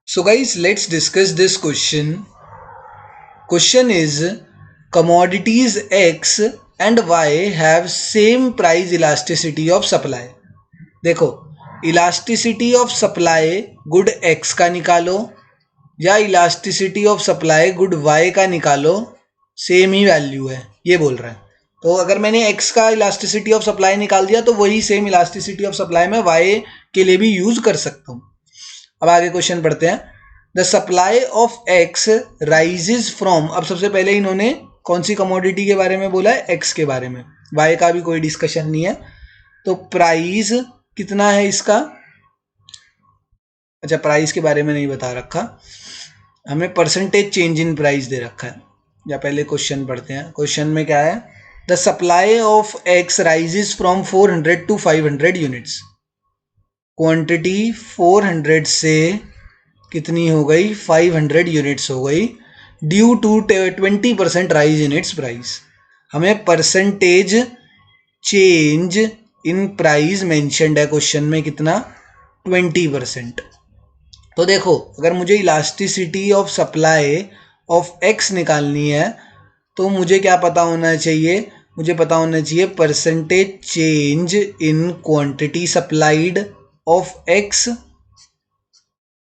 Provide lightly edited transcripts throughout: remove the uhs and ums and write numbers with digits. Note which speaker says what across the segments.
Speaker 1: So guys, let's discuss this question. Question is commodities X and Y have same price elasticity of supply. देखो elasticity of supply good X का निकालो या elasticity of supply good Y का निकालो, same ही value है ये बोल रहा है। तो अगर मैंने X का इलास्टिसिटी ऑफ सप्लाई निकाल दिया तो वही सेम इलास्टिसिटी ऑफ सप्लाई मैं Y के लिए भी यूज कर सकता हूँ। अब आगे क्वेश्चन पढ़ते हैं। The supply of X rises from, अब सबसे पहले इन्होंने कौन सी कमोडिटी के बारे में बोला है? एक्स के बारे में। वाई का भी कोई डिस्कशन नहीं है। तो प्राइस कितना है इसका? अच्छा, प्राइस के बारे में नहीं बता रखा, हमें परसेंटेज चेंज इन प्राइस दे रखा है। या पहले क्वेश्चन पढ़ते हैं। क्वेश्चन में क्या है? The supply of X rises from 400 to 500 units. Quantity 400 से कितनी हो गई? 500 यूनिट्स हो गई due to 20% rise in its price. हमें percentage change in price mentioned है क्वेश्चन में, कितना? 20%। तो देखो अगर मुझे elasticity of supply of X निकालनी है तो मुझे क्या पता होना चाहिए? मुझे पता होना चाहिए percentage change in quantity supplied of x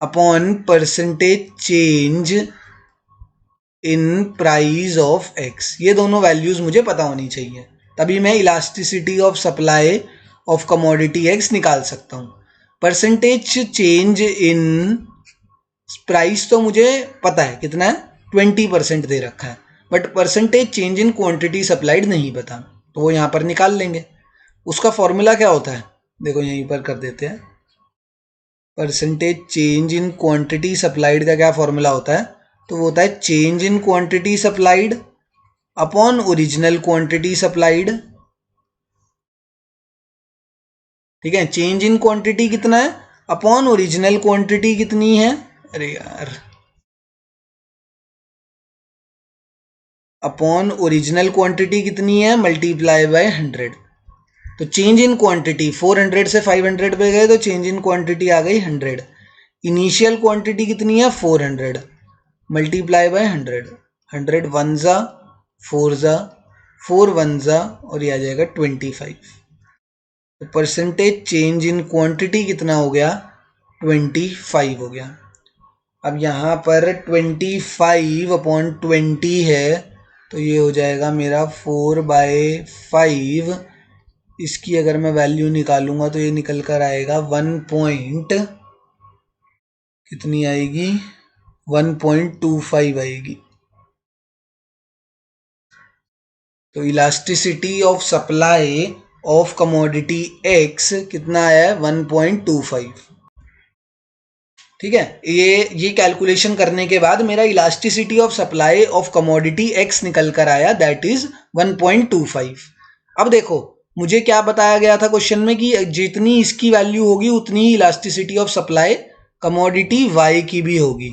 Speaker 1: upon percentage change in price of x. ये दोनों वैल्यूज मुझे पता होनी चाहिए, तभी मैं elasticity of supply of commodity x निकाल सकता हूँ। परसेंटेज चेंज इन प्राइस तो मुझे पता है कितना है, 20% दे रखा है, but percentage change in quantity supplied नहीं पता, तो वो यहाँ पर निकाल लेंगे। उसका फॉर्मूला क्या होता है? देखो यहीं पर कर देते हैं। Percentage change in quantity supplied का क्या फॉर्मूला होता है? तो वो होता है change in quantity supplied upon original quantity supplied. ठीक है, चेंज इन क्वांटिटी कितना है अपॉन ओरिजिनल क्वांटिटी कितनी है? अरे यार, अपॉन ओरिजिनल क्वांटिटी कितनी है मल्टीप्लाई बाय 100। तो चेंज इन क्वांटिटी 400 से 500 पे गए तो चेंज इन क्वांटिटी आ गई 100। इनिशियल क्वांटिटी कितनी है? 400 मल्टीप्लाई बाय 100। 100 वन ज़ा 4 ज़ा 4 वन ज़ा और ये आ जाएगा 25। तो परसेंटेज चेंज इन क्वांटिटी कितना हो गया? 25 हो गया। अब यहाँ पर 25 अपॉन 20 है तो ये हो जाएगा मेरा 4/5। इसकी अगर मैं वैल्यू निकालूंगा तो ये निकल कर आएगा 1 पॉइंट कितनी आएगी? 1.25 आएगी। तो elasticity of supply of commodity x कितना है? 1.25। ठीक है, ये कैलकुलेशन करने के बाद मेरा elasticity of supply of commodity x निकल कर आया, दैट इज 1.25। अब देखो मुझे क्या बताया गया था क्वेश्चन में कि जितनी इसकी वैल्यू होगी उतनी ही elasticity of supply commodity Y की भी होगी।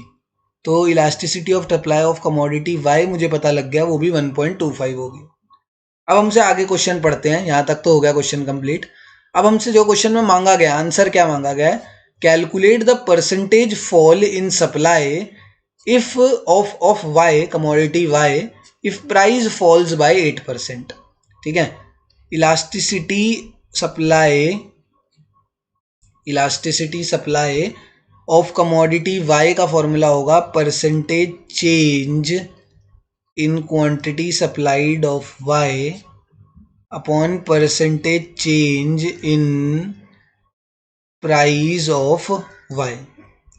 Speaker 1: तो elasticity of supply of commodity Y मुझे पता लग गया, वो भी 1.25 होगी। अब हमसे आगे क्वेश्चन पढ़ते हैं। यहाँ तक तो हो गया क्वेश्चन कंप्लीट। अब हमसे जो क्वेश्चन में मांगा गया, आंसर क्या मांगा गया है? Calculate the percentage fall in supply if of Y, commodity Y, if price falls by 8%। ठीक है, elasticity supply of commodity Y का फॉर्मूला होगा percentage change in quantity supplied of Y upon percentage change in price of Y.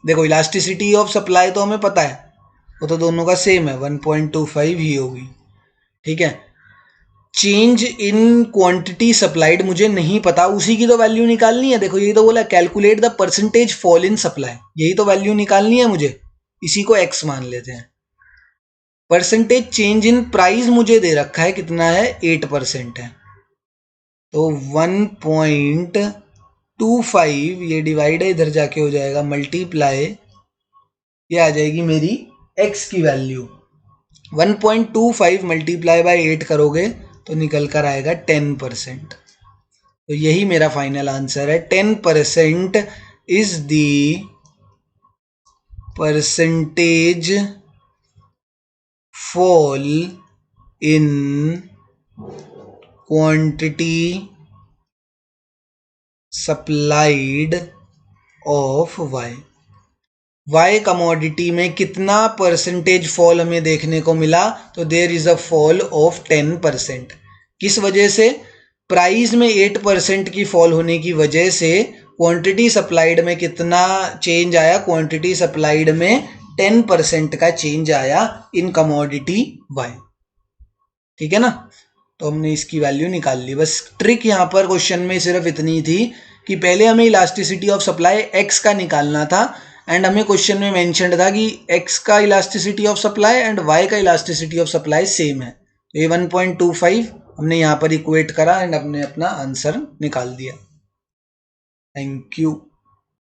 Speaker 1: देखो elasticity of supply तो हमें पता है, वो तो दोनों का सेम है, 1.25 ही होगी। ठीक है, चेंज इन क्वांटिटी सप्लाइड मुझे नहीं पता, उसी की तो वैल्यू निकालनी है। देखो यही तो बोला, calculate the percentage fall in supply, यही तो वैल्यू निकालनी है मुझे, इसी को एक्स मान लेते हैं। परसेंटेज चेंज इन प्राइस मुझे दे रखा है, कितना है? 8% है। तो 1.25 ये डिवाइड है, इधर जाके हो जाएगा मल्टीप्लाई, ये आ जाएगी मेरी x की वैल्यू। 1.25 मल्टीप्लाई बाय 8 करोगे तो निकल कर आएगा 10%। तो यही मेरा फाइनल आंसर है, 10% is the percentage fall in quantity supplied of Y commodity में कितना परसेंटेज फॉल हमें देखने को मिला, तो there is a fall of 10%। किस वजह से? प्राइस में 8% की फॉल होने की वजह से क्वांटिटी सप्लाइड में कितना चेंज आया? क्वांटिटी सप्लाइड में 10% का चेंज आया इन कमोडिटी वाई। ठीक है ना, तो हमने इसकी वैल्यू निकाल ली। बस ट्रिक यहाँ पर क्वेश्चन में सिर्फ इतनी थी कि पहले हमें इलास्टिसिटी ऑफ सप्लाई एक्स का निकालना था, एंड हमें क्वेश्चन में मेंशन था कि एक्स का elasticity of supply and Y का इलास्टिसिटी ऑफ सप्लाई सेम है, तो ये 1.25 हमने यहाँ पर इक्वेट करा एंड हमने अपना आंसर निकाल दिया। Thank you.